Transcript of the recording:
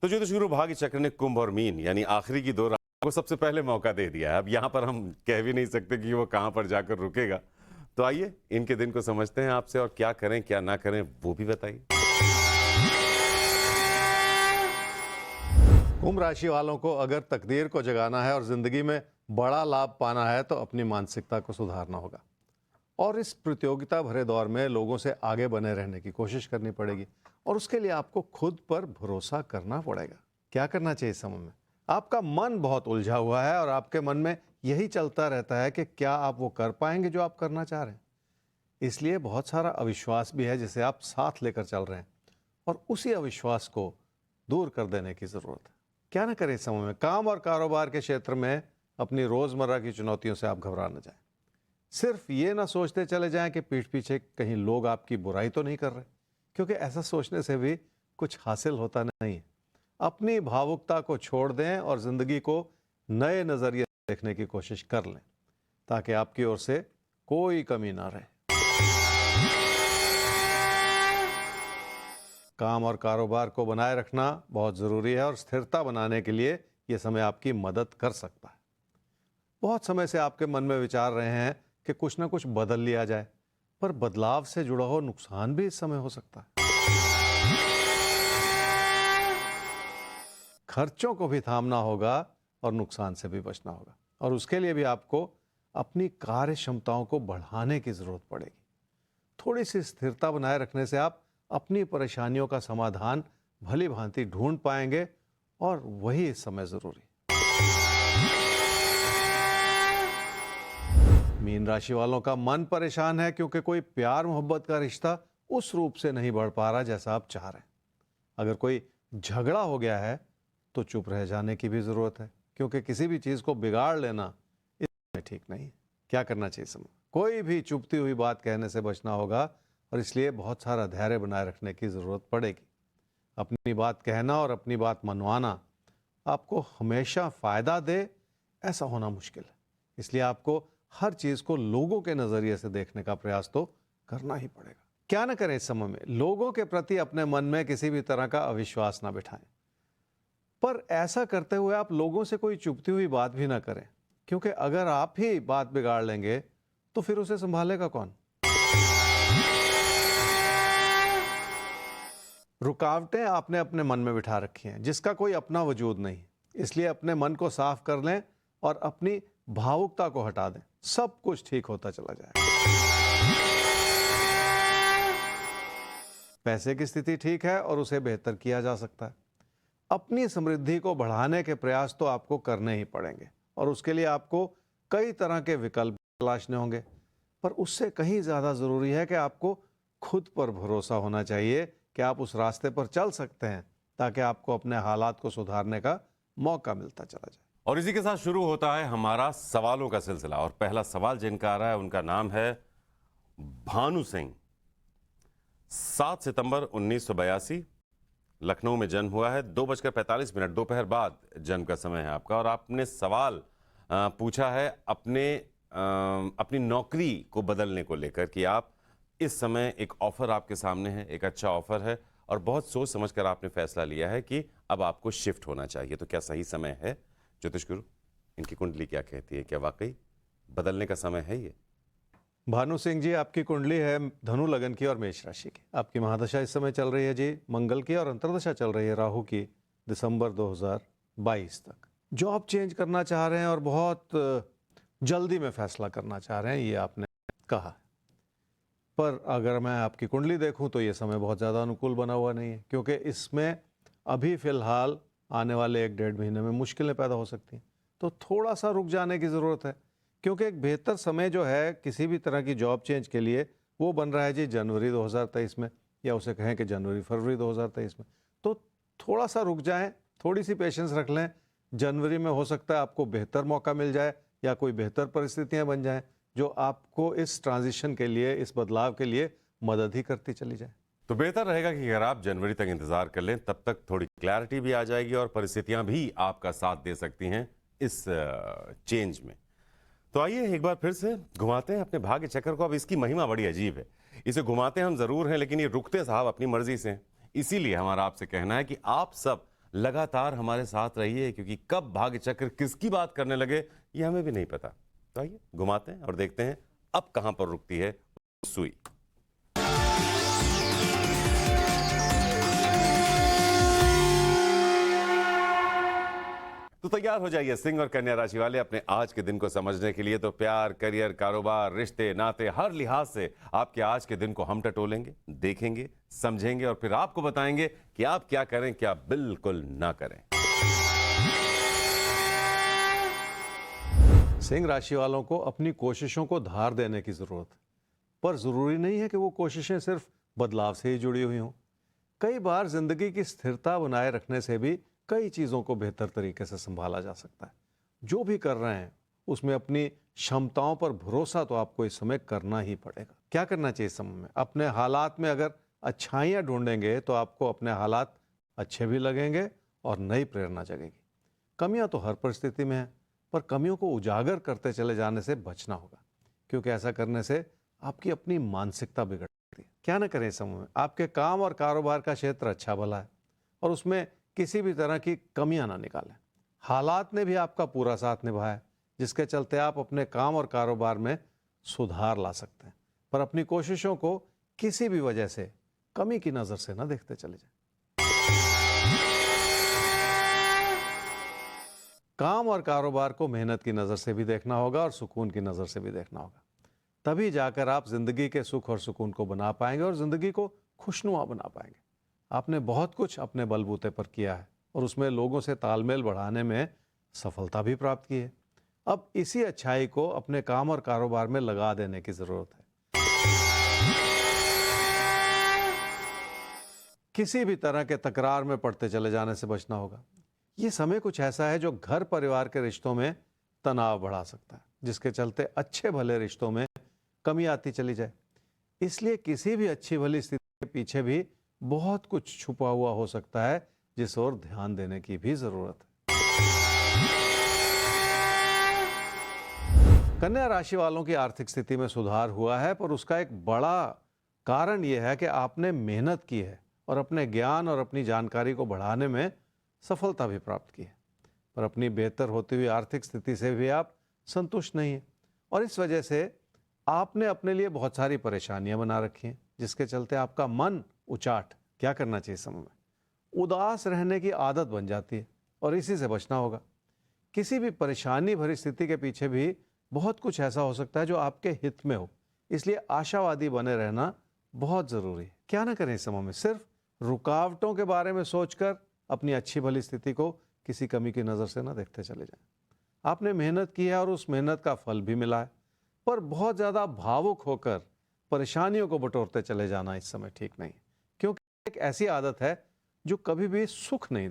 तो ज्योतिष गुरु भाग्य चक्र ने कुंभ और मीन यानी आखिरी की दो राशियों को सबसे पहले मौका दे दिया है। अब यहाँ पर हम कह भी नहीं सकते कि वो कहाँ पर जाकर रुकेगा। तो आइए इनके दिन को समझते हैं आपसे, और क्या करें क्या ना करें वो भी बताइए। कुंभ राशि वालों को अगर तकदीर को जगाना है और जिंदगी में बड़ा लाभ पाना है तो अपनी मानसिकता को सुधारना होगा और इस प्रतियोगिता भरे दौर में लोगों से आगे बने रहने की कोशिश करनी पड़ेगी और उसके लिए आपको खुद पर भरोसा करना पड़ेगा। क्या करना चाहिए इस समय में? आपका मन बहुत उलझा हुआ है और आपके मन में यही चलता रहता है कि क्या आप वो कर पाएंगे जो आप करना चाह रहे हैं। इसलिए बहुत सारा अविश्वास भी है जिसे आप साथ लेकर चल रहे हैं और उसी अविश्वास को दूर कर देने की ज़रूरत है। क्या ना करें इस समय में? काम और कारोबार के क्षेत्र में अपनी रोज़मर्रा की चुनौतियों से आप घबरा न जाएं। सिर्फ ये ना सोचते चले जाएं कि पीठ पीछे कहीं लोग आपकी बुराई तो नहीं कर रहे, क्योंकि ऐसा सोचने से भी कुछ हासिल होता नहीं है। अपनी भावुकता को छोड़ दें और ज़िंदगी को नए नज़रिए देखने की कोशिश कर लें ताकि आपकी ओर से कोई कमी ना रहे। काम और कारोबार को बनाए रखना बहुत ज़रूरी है और स्थिरता बनाने के लिए ये समय आपकी मदद कर सकता है। बहुत समय से आपके मन में विचार रहे हैं कि कुछ ना कुछ बदल लिया जाए, पर बदलाव से जुड़ा हो नुकसान भी इस समय हो सकता है। खर्चों को भी थामना होगा और नुकसान से भी बचना होगा और उसके लिए भी आपको अपनी कार्य क्षमताओं को बढ़ाने की ज़रूरत पड़ेगी। थोड़ी सी स्थिरता बनाए रखने से आप अपनी परेशानियों का समाधान भली भांति ढूंढ पाएंगे और वही इस समय ज़रूरी। मीन राशि वालों का मन परेशान है क्योंकि कोई प्यार मोहब्बत का रिश्ता उस रूप से नहीं बढ़ पा रहा जैसा आप चाह रहे हैं। अगर कोई झगड़ा हो गया है तो चुप रह जाने की भी ज़रूरत है, क्योंकि किसी भी चीज़ को बिगाड़ लेना इसमें ठीक नहीं है। क्या करना चाहिए समय? कोई भी चुपती हुई बात कहने से बचना होगा और इसलिए बहुत सारा धैर्य बनाए रखने की ज़रूरत पड़ेगी। अपनी बात कहना और अपनी बात मनवाना आपको हमेशा फ़ायदा दे ऐसा होना मुश्किल है, इसलिए आपको हर चीज़ को लोगों के नज़रिए से देखने का प्रयास तो करना ही पड़ेगा। क्या ना करें इस समय में? लोगों के प्रति अपने मन में किसी भी तरह का अविश्वास ना बिठाएं, पर ऐसा करते हुए आप लोगों से कोई चुभती हुई बात भी ना करें, क्योंकि अगर आप ही बात बिगाड़ लेंगे तो फिर उसे संभालेगा कौन? रुकावटें आपने अपने मन में बिठा रखी हैं जिसका कोई अपना वजूद नहीं, इसलिए अपने मन को साफ कर लें और अपनी भावुकता को हटा दें। सब कुछ ठीक होता चला जाएगा। पैसे की स्थिति ठीक है और उसे बेहतर किया जा सकता है। अपनी समृद्धि को बढ़ाने के प्रयास तो आपको करने ही पड़ेंगे और उसके लिए आपको कई तरह के विकल्प तलाशने होंगे, पर उससे कहीं ज़्यादा ज़रूरी है कि आपको खुद पर भरोसा होना चाहिए कि आप उस रास्ते पर चल सकते हैं ताकि आपको अपने हालात को सुधारने का मौका मिलता चला जाए। और इसी के साथ शुरू होता है हमारा सवालों का सिलसिला, और पहला सवाल जिनका आ रहा है उनका नाम है भानु सिंह। 7 सितंबर 1982 लखनऊ में जन्म हुआ है। 2:45 दोपहर बाद जन्म का समय है आपका, और आपने सवाल पूछा है अपनी नौकरी को बदलने को लेकर कि आप इस समय एक ऑफर आपके सामने है, एक अच्छा ऑफर है और बहुत सोच समझकर आपने फैसला लिया है कि अब आपको शिफ्ट होना चाहिए। तो क्या सही समय है? ज्योतिष गुरु, इनकी कुंडली क्या कहती है? क्या वाकई बदलने का समय है ये? भानु सिंह जी, आपकी कुंडली है धनु लगन की और मेष राशि की। आपकी महादशा इस समय चल रही है जी मंगल की और अंतर्दशा चल रही है राहु की दिसंबर 2022 तक। जॉब चेंज करना चाह रहे हैं और बहुत जल्दी में फैसला करना चाह रहे हैं, ये आपने कहा। पर अगर मैं आपकी कुंडली देखूं तो ये समय बहुत ज़्यादा अनुकूल बना हुआ नहीं है, क्योंकि इसमें अभी फ़िलहाल आने वाले 1-1.5 महीने में मुश्किलें पैदा हो सकती हैं। तो थोड़ा सा रुक जाने की ज़रूरत है, क्योंकि एक बेहतर समय जो है किसी भी तरह की जॉब चेंज के लिए वो बन रहा है जी जनवरी 2023 में, या उसे कहें कि जनवरी-फरवरी 2023 में। तो थोड़ा सा रुक जाएं, थोड़ी सी पेशेंस रख लें। जनवरी में हो सकता है आपको बेहतर मौका मिल जाए या कोई बेहतर परिस्थितियां बन जाएं जो आपको इस ट्रांजिशन के लिए, इस बदलाव के लिए मदद ही करती चली जाए। तो बेहतर रहेगा कि अगर आप जनवरी तक इंतजार कर लें, तब तक थोड़ी क्लैरिटी भी आ जाएगी और परिस्थितियां भी आपका साथ दे सकती हैं इस चेंज में। तो आइए एक बार फिर से घुमाते हैं अपने भाग्य चक्र को। अब इसकी महिमा बड़ी अजीब है, इसे घुमाते हम जरूर हैं लेकिन ये रुकते साहब अपनी मर्जी से हैं। इसीलिए हमारा आपसे कहना है कि आप सब लगातार हमारे साथ रहिए, क्योंकि कब भाग्य चक्र किसकी बात करने लगे ये हमें भी नहीं पता। तो आइए घुमाते हैं और देखते हैं अब कहां पर रुकती है सुई। तो तैयार हो जाइए सिंह और कन्या राशि वाले अपने आज के दिन को समझने के लिए। तो प्यार, करियर, कारोबार, रिश्ते, नाते, हर लिहाज से आपके आज के दिन को हम टटोलेंगे, देखेंगे, समझेंगे और फिर आपको बताएंगे कि आप क्या करें, क्या बिल्कुल ना करें। सिंह राशि वालों को अपनी कोशिशों को धार देने की जरूरत है, पर जरूरी नहीं है कि वो कोशिशें सिर्फ बदलाव से ही जुड़ी हुई हों। कई बार जिंदगी की स्थिरता बनाए रखने से भी कई चीज़ों को बेहतर तरीके से संभाला जा सकता है। जो भी कर रहे हैं उसमें अपनी क्षमताओं पर भरोसा तो आपको इस समय करना ही पड़ेगा। क्या करना चाहिए इस समय में? अपने हालात में अगर अच्छाइयाँ ढूंढेंगे तो आपको अपने हालात अच्छे भी लगेंगे और नई प्रेरणा जगेगी। कमियां तो हर परिस्थिति में है, पर कमियों को उजागर करते चले जाने से बचना होगा, क्योंकि ऐसा करने से आपकी अपनी मानसिकता बिगड़ती है। क्या न करें इस समय में? आपके काम और कारोबार का क्षेत्र अच्छा भला है और उसमें किसी भी तरह की कमियां ना निकालें। हालात ने भी आपका पूरा साथ निभाया, जिसके चलते आप अपने काम और कारोबार में सुधार ला सकते हैं, पर अपनी कोशिशों को किसी भी वजह से कमी की नजर से ना देखते चले जाएं। काम और कारोबार को मेहनत की नजर से भी देखना होगा और सुकून की नजर से भी देखना होगा। तभी जाकर आप जिंदगी के सुख और सुकून को बना पाएंगे और जिंदगी को खुशनुमा बना पाएंगे। आपने बहुत कुछ अपने बलबूते पर किया है और उसमें लोगों से तालमेल बढ़ाने में सफलता भी प्राप्त की है। अब इसी अच्छाई को अपने काम और कारोबार में लगा देने की जरूरत है। किसी भी तरह के तकरार में पड़ते चले जाने से बचना होगा। ये समय कुछ ऐसा है जो घर परिवार के रिश्तों में तनाव बढ़ा सकता है, जिसके चलते अच्छे भले रिश्तों में कमी आती चली जाए। इसलिए किसी भी अच्छी भली स्थिति के पीछे भी बहुत कुछ छुपा हुआ हो सकता है, जिस ओर ध्यान देने की भी जरूरत है। कन्या राशि वालों की आर्थिक स्थिति में सुधार हुआ है, पर उसका एक बड़ा कारण यह है कि आपने मेहनत की है और अपने ज्ञान और अपनी जानकारी को बढ़ाने में सफलता भी प्राप्त की है। पर अपनी बेहतर होती हुई आर्थिक स्थिति से भी आप संतुष्ट नहीं हैं और इस वजह से आपने अपने लिए बहुत सारी परेशानियां बना रखी हैं, जिसके चलते आपका मन उचाट। क्या करना चाहिए समय में? उदास रहने की आदत बन जाती है और इसी से बचना होगा। किसी भी परेशानी भरी स्थिति के पीछे भी बहुत कुछ ऐसा हो सकता है जो आपके हित में हो, इसलिए आशावादी बने रहना बहुत जरूरी है। क्या ना करें इस समय में? सिर्फ रुकावटों के बारे में सोचकर अपनी अच्छी भली स्थिति को किसी कमी की नज़र से ना देखते चले जाएं। आपने मेहनत की है और उस मेहनत का फल भी मिला है, पर बहुत ज़्यादा भावुक होकर परेशानियों को बटोरते चले जाना इस समय ठीक नहीं, क्योंकि एक ऐसी आदत है जो कभी भी सुख नहीं देती।